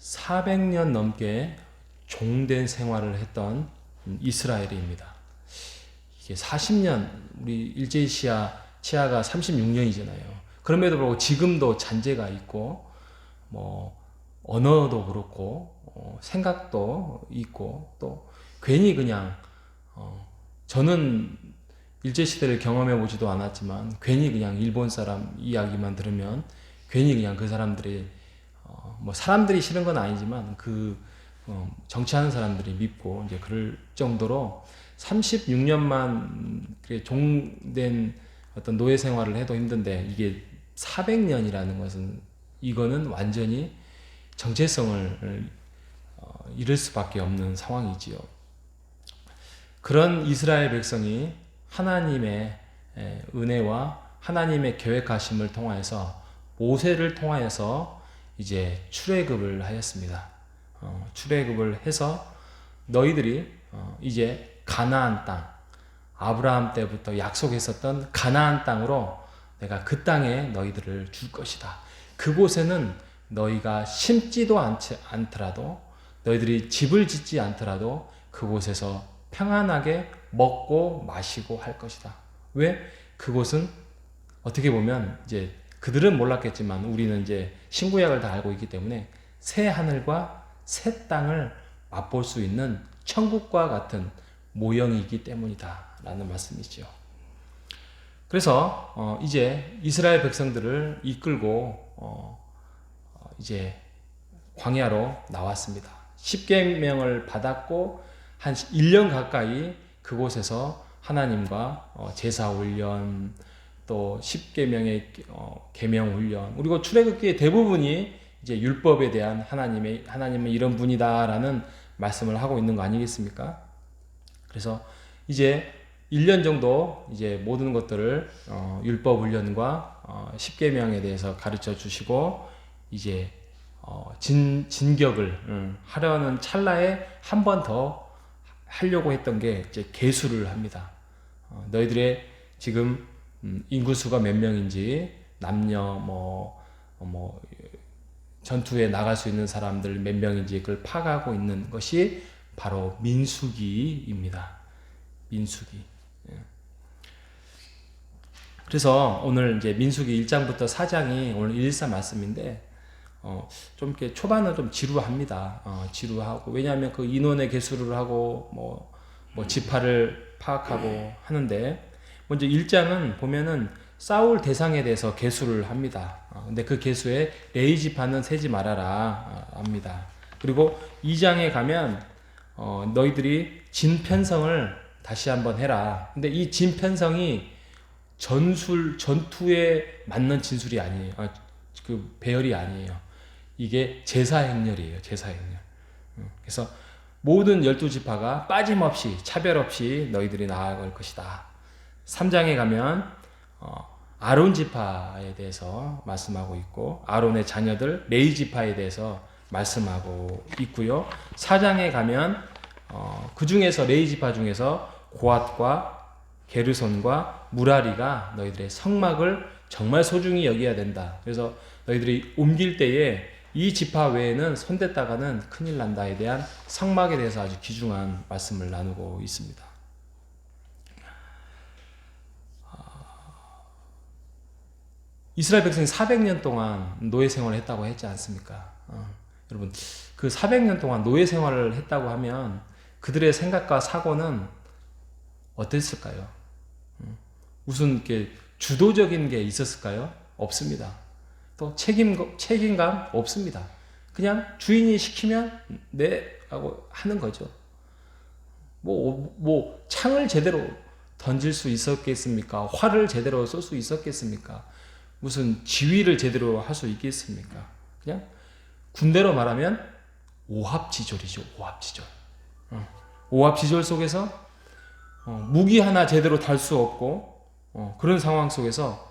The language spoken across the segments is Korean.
400년 넘게 종된 생활을 했던 이스라엘입니다. 이게 40년, 우리 치하가 36년이잖아요. 그럼에도 불구하고 지금도 잔재가 있고, 언어도 그렇고, 생각도 있고, 또 괜히 그냥, 저는 일제시대를 경험해 보지도 않았지만, 괜히 그냥 일본 사람 이야기만 들으면, 괜히 그냥 그 사람들이, 사람들이 싫은 건 아니지만, 정치하는 사람들이 밉고, 이제 그럴 정도로 36년만 종된 어떤 노예 생활을 해도 힘든데, 이게 400년이라는 것은, 이거는 완전히 정체성을 잃을 수밖에 없는 상황이지요. 그런 이스라엘 백성이 하나님의 은혜와 하나님의 계획하심을 통하여서 모세를 통하여서 이제 출애굽을 하였습니다. 출애굽을 해서 너희들이 이제 가나안 땅, 아브라함 때부터 약속했었던 가나안 땅으로 내가 그 땅에 너희들을 줄 것이다. 그곳에는 너희가 심지도 않더라도, 너희들이 집을 짓지 않더라도 그곳에서 평안하게 먹고 마시고 할 것이다. 왜? 그곳은 어떻게 보면 이제 그들은 몰랐겠지만 우리는 이제 신구약을 다 알고 있기 때문에 새 하늘과 새 땅을 맛볼 수 있는 천국과 같은 모형이기 때문이다 라는 말씀이죠. 그래서 이제 이스라엘 백성들을 이끌고 이제 광야로 나왔습니다. 십계명을 받았고 한 1년 가까이 그곳에서 하나님과 제사 훈련, 또 십계명의 계명 훈련, 그리고 출애굽기의 대부분이 이제 율법에 대한 하나님은 이런 분이다라는 말씀을 하고 있는 거 아니겠습니까? 그래서 이제 1년 정도 이제 모든 것들을 율법 훈련과 십계명에 대해서 가르쳐 주시고 이제 진격을 하려는 찰나에 한 번 더 하려고 했던 게 이제 계수를 합니다. 너희들의 지금 인구수가 몇 명인지, 남녀 전투에 나갈 수 있는 사람들 몇 명인지 그걸 파악하고 있는 것이 바로 민수기입니다. 민수기. 그래서 오늘 이제 민수기 1장부터 4장이 오늘 114 말씀인데, 좀 이렇게 초반은 좀 지루합니다. 지루하고, 왜냐하면 그 인원의 개수를 하고, 지파를 파악하고 하는데, 먼저 1장은 보면은 싸울 대상에 대해서 개수를 합니다. 근데 그 개수에 레위 지파는 세지 말아라 합니다. 그리고 2장에 가면 너희들이 진편성을 다시 한번 해라. 근데 이 진편성이 전투에 맞는 진술이 아니에요. 그 배열이 아니에요. 이게 제사행렬이에요. 제사행렬. 그래서 모든 12지파가 빠짐없이 차별 없이 너희들이 나아갈 것이다. 3장에 가면 아론 지파에 대해서 말씀하고 있고, 아론의 자녀들 레위 지파에 대해서 말씀하고 있고요. 4장에 가면 그 중에서 레위 지파 중에서 고앗과 게르손과 무라리가 너희들의 성막을 정말 소중히 여겨야 된다. 그래서 너희들이 옮길 때에 이 지파 외에는 손댔다가는 큰일 난다에 대한 성막에 대해서 아주 귀중한 말씀을 나누고 있습니다. 이스라엘 백성이 400년 동안 노예 생활을 했다고 했지 않습니까? 여러분, 그 400년 동안 노예 생활을 했다고 하면 그들의 생각과 사고는 어땠을까요? 무슨 이렇게 주도적인 게 있었을까요? 없습니다. 또 책임감 없습니다. 그냥 주인이 시키면 네 하고 하는 거죠. 창을 제대로 던질 수 있었겠습니까? 활을 제대로 쏠 수 있었겠습니까? 무슨 지휘를 제대로 할 수 있겠습니까? 그냥 군대로 말하면 오합지졸이죠. 오합지졸. 오합지졸 속에서 무기 하나 제대로 달 수 없고 그런 상황 속에서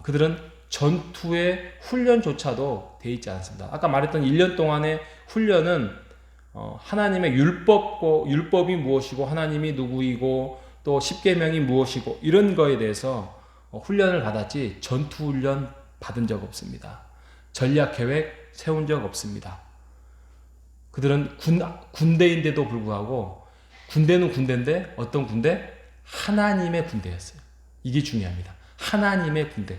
그들은 전투의 훈련조차도 돼 있지 않습니다. 아까 말했던 1년 동안의 훈련은 하나님의 율법이 무엇이고 하나님이 누구이고 또 십계명이 무엇이고 이런 거에 대해서 훈련을 받았지 전투 훈련 받은 적 없습니다. 전략 계획 세운 적 없습니다. 그들은 군대인데도 불구하고 군대는 군대인데 어떤 군대? 하나님의 군대였어요. 이게 중요합니다. 하나님의 군대.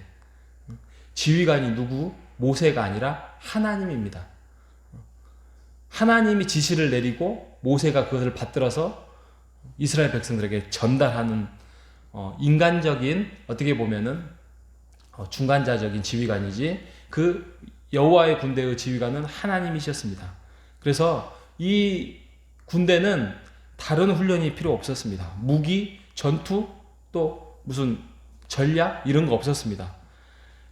지휘관이 누구? 모세가 아니라 하나님입니다. 하나님이 지시를 내리고 모세가 그것을 받들어서 이스라엘 백성들에게 전달하는 인간적인 어떻게 보면은 중간자적인 지휘관이지 그 여호와의 군대의 지휘관은 하나님이셨습니다. 그래서 이 군대는 다른 훈련이 필요 없었습니다. 무기, 전투, 또 무슨 전략 이런 거 없었습니다.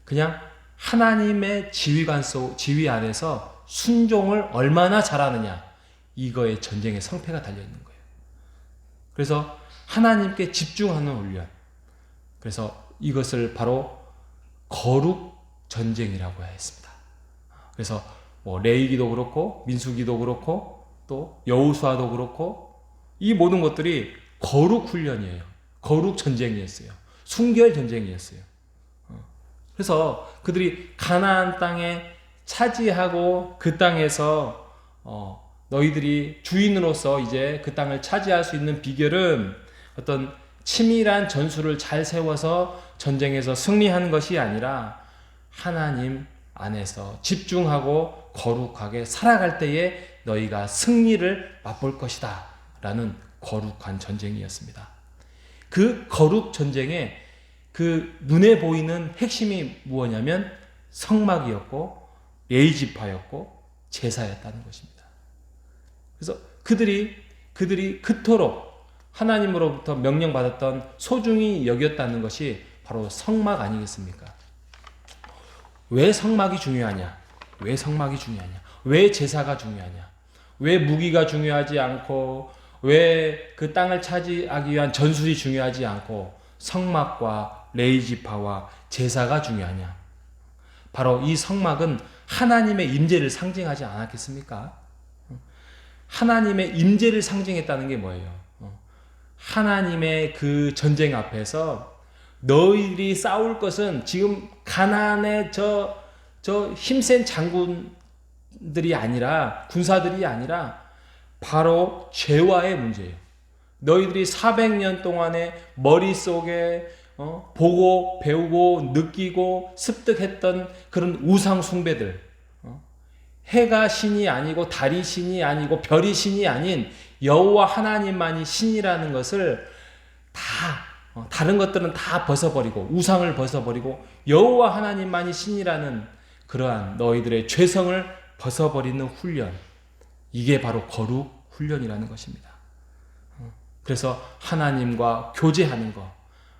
그냥 하나님의 지휘 안에서 순종을 얼마나 잘하느냐 이거에 전쟁의 성패가 달려있는 거예요. 그래서 하나님께 집중하는 훈련. 그래서 이것을 바로 거룩 전쟁이라고 했습니다. 그래서 뭐 레위기도 그렇고 민수기도 그렇고 또 여호수아도 그렇고 이 모든 것들이 거룩 훈련이에요. 거룩 전쟁이었어요. 순결 전쟁이었어요. 그래서 그들이 가나안 땅에 차지하고 그 땅에서 너희들이 주인으로서 이제 그 땅을 차지할 수 있는 비결은 어떤 치밀한 전술을 잘 세워서 전쟁에서 승리하는 것이 아니라 하나님 안에서 집중하고 거룩하게 살아갈 때에 너희가 승리를 맛볼 것이다 라는 거룩한 전쟁이었습니다. 그 거룩 전쟁에 그 눈에 보이는 핵심이 무엇이냐면 성막이었고 레위지파였고 제사였다는 것입니다. 그래서 그들이 그토록 하나님으로부터 명령받았던 소중히 여겼다는 것이 바로 성막 아니겠습니까? 왜 성막이 중요하냐? 왜 성막이 중요하냐? 왜 제사가 중요하냐? 왜 무기가 중요하지 않고 왜 그 땅을 차지하기 위한 전술이 중요하지 않고 성막과 레위지파와 제사가 중요하냐? 바로 이 성막은 하나님의 임재를 상징하지 않았겠습니까? 하나님의 임재를 상징했다는 게 뭐예요? 하나님의 그 전쟁 앞에서 너희들이 싸울 것은 지금 가나안의 저 힘센 장군들이 아니라 군사들이 아니라 바로 죄와의 문제예요. 너희들이 400년 동안에 머릿속에 보고 배우고 느끼고 습득했던 그런 우상 숭배들, 해가 신이 아니고 달이 신이 아니고 별이 신이 아닌 여호와 하나님만이 신이라는 것을 다른 것들은 다 벗어버리고 우상을 벗어버리고 여호와 하나님만이 신이라는 그러한 너희들의 죄성을 벗어버리는 훈련, 이게 바로 거룩 훈련이라는 것입니다. 그래서 하나님과 교제하는 것,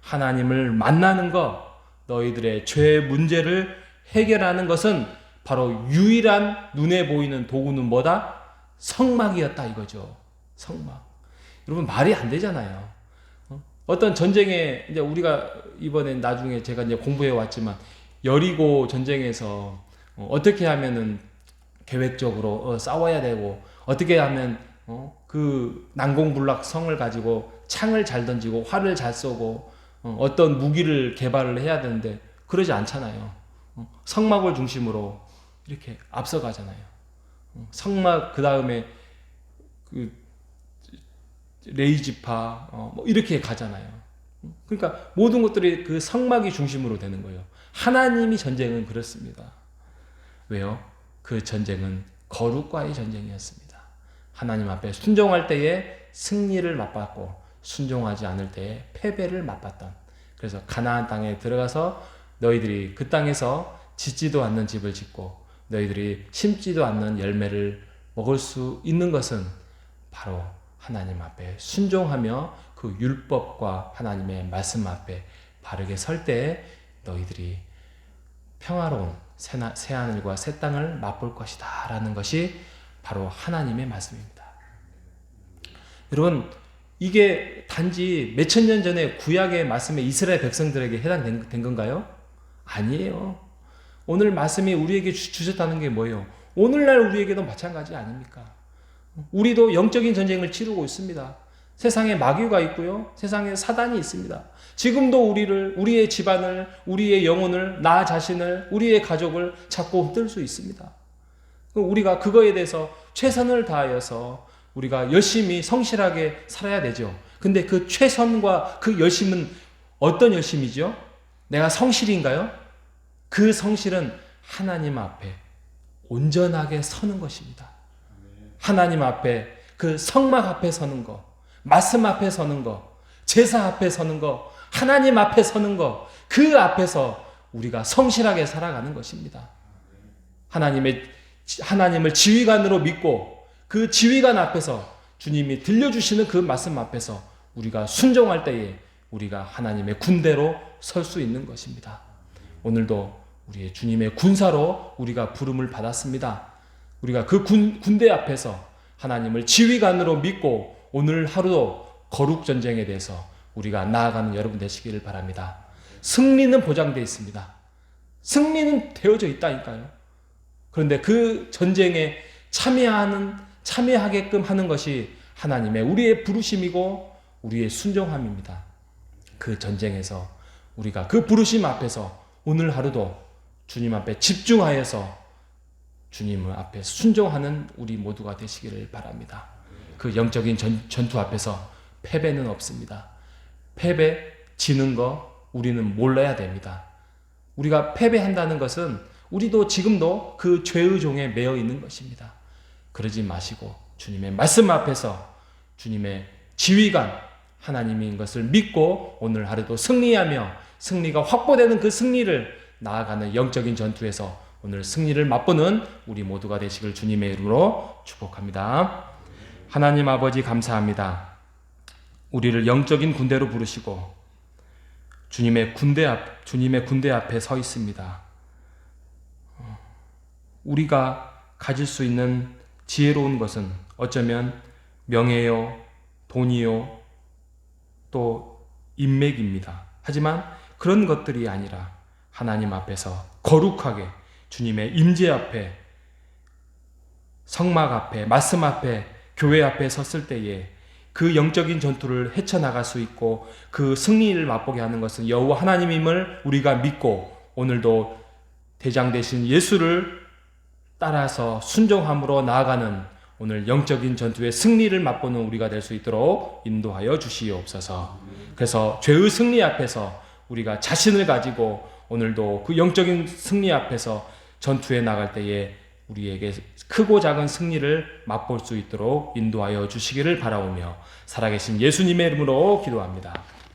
하나님을 만나는 것, 너희들의 죄 문제를 해결하는 것은 바로 유일한 눈에 보이는 도구는 뭐다? 성막이었다 이거죠. 성막. 여러분 말이 안 되잖아요. 어떤 전쟁에 이제 우리가 이번에 나중에 제가 이제 공부해 왔지만 여리고 전쟁에서 어떻게 하면은 계획적으로 싸워야 되고 어떻게 하면 그 난공불락 성을 가지고 창을 잘 던지고 활을 잘 쏘고 어떤 무기를 개발을 해야 되는데 그러지 않잖아요. 성막을 중심으로 이렇게 앞서가잖아요. 성막 그 다음에 그 레위지파 뭐 이렇게 가잖아요. 그러니까 모든 것들이 그 성막이 중심으로 되는 거예요. 하나님이 전쟁은 그렇습니다. 왜요? 그 전쟁은 거룩과의 전쟁이었습니다. 하나님 앞에 순종할 때에 승리를 맛봤고 순종하지 않을 때에 패배를 맛봤던, 그래서 가나안 땅에 들어가서 너희들이 그 땅에서 짓지도 않는 집을 짓고 너희들이 심지도 않는 열매를 먹을 수 있는 것은 바로 하나님 앞에 순종하며 그 율법과 하나님의 말씀 앞에 바르게 설 때에 너희들이 평화로운 새하늘과 새 땅을 맛볼 것이다 라는 것이 바로 하나님의 말씀입니다. 여러분, 이게 단지 몇천 년 전에 구약의 말씀에 이스라엘 백성들에게 해당된 건가요? 아니에요. 오늘 말씀이 우리에게 주셨다는 게 뭐예요? 오늘날 우리에게도 마찬가지 아닙니까? 우리도 영적인 전쟁을 치르고 있습니다. 세상에 마귀가 있고요. 세상에 사단이 있습니다. 지금도 우리의 집안을, 우리의 영혼을, 나 자신을, 우리의 가족을 자꾸 흔들 수 있습니다. 우리가 그거에 대해서 최선을 다하여서 우리가 열심히 성실하게 살아야 되죠. 근데 그 최선과 그 열심은 어떤 열심이죠? 내가 성실인가요? 그 성실은 하나님 앞에 온전하게 서는 것입니다. 하나님 앞에, 그 성막 앞에 서는 거, 말씀 앞에 서는 거, 제사 앞에 서는 거, 하나님 앞에 서는 거, 그 앞에서 우리가 성실하게 살아가는 것입니다. 하나님을 지휘관으로 믿고 그 지휘관 앞에서 주님이 들려주시는 그 말씀 앞에서 우리가 순종할 때에 우리가 하나님의 군대로 설 수 있는 것입니다. 오늘도 우리의 주님의 군사로 우리가 부름을 받았습니다. 우리가 그 군대 앞에서 하나님을 지휘관으로 믿고 오늘 하루도 거룩 전쟁에 대해서 우리가 나아가는 여러분 되시기를 바랍니다. 승리는 보장되어 있습니다. 승리는 되어져 있다니까요. 그런데 그 전쟁에 참여하게끔 하는 것이 하나님의 우리의 부르심이고 우리의 순종함입니다. 그 전쟁에서 우리가 그 부르심 앞에서 오늘 하루도 주님 앞에 집중하여서 주님 앞에 순종하는 우리 모두가 되시기를 바랍니다. 그 영적인 전투 앞에서 패배는 없습니다. 지는 거 우리는 몰라야 됩니다. 우리가 패배한다는 것은 우리도 지금도 그 죄의 종에 매여 있는 것입니다. 그러지 마시고 주님의 말씀 앞에서 주님의 지휘관 하나님인 것을 믿고 오늘 하루도 승리하며 승리가 확보되는 그 승리를 나아가는 영적인 전투에서 오늘 승리를 맛보는 우리 모두가 되시길 주님의 이름으로 축복합니다. 하나님 아버지 감사합니다. 우리를 영적인 군대로 부르시고 주님의 군대 앞에 서 있습니다. 우리가 가질 수 있는 지혜로운 것은 어쩌면 명예요, 돈이요, 또 인맥입니다. 하지만 그런 것들이 아니라 하나님 앞에서 거룩하게 주님의 임재 앞에, 성막 앞에, 말씀 앞에, 교회 앞에 섰을 때에 그 영적인 전투를 헤쳐나갈 수 있고 그 승리를 맛보게 하는 것은 여호와 하나님임을 우리가 믿고 오늘도 대장 되신 예수를 따라서 순종함으로 나아가는 오늘 영적인 전투의 승리를 맛보는 우리가 될 수 있도록 인도하여 주시옵소서. 그래서 죄의 승리 앞에서 우리가 자신을 가지고 오늘도 그 영적인 승리 앞에서 전투에 나갈 때에 우리에게 크고 작은 승리를 맛볼 수 있도록 인도하여 주시기를 바라오며 살아계신 예수님의 이름으로 기도합니다.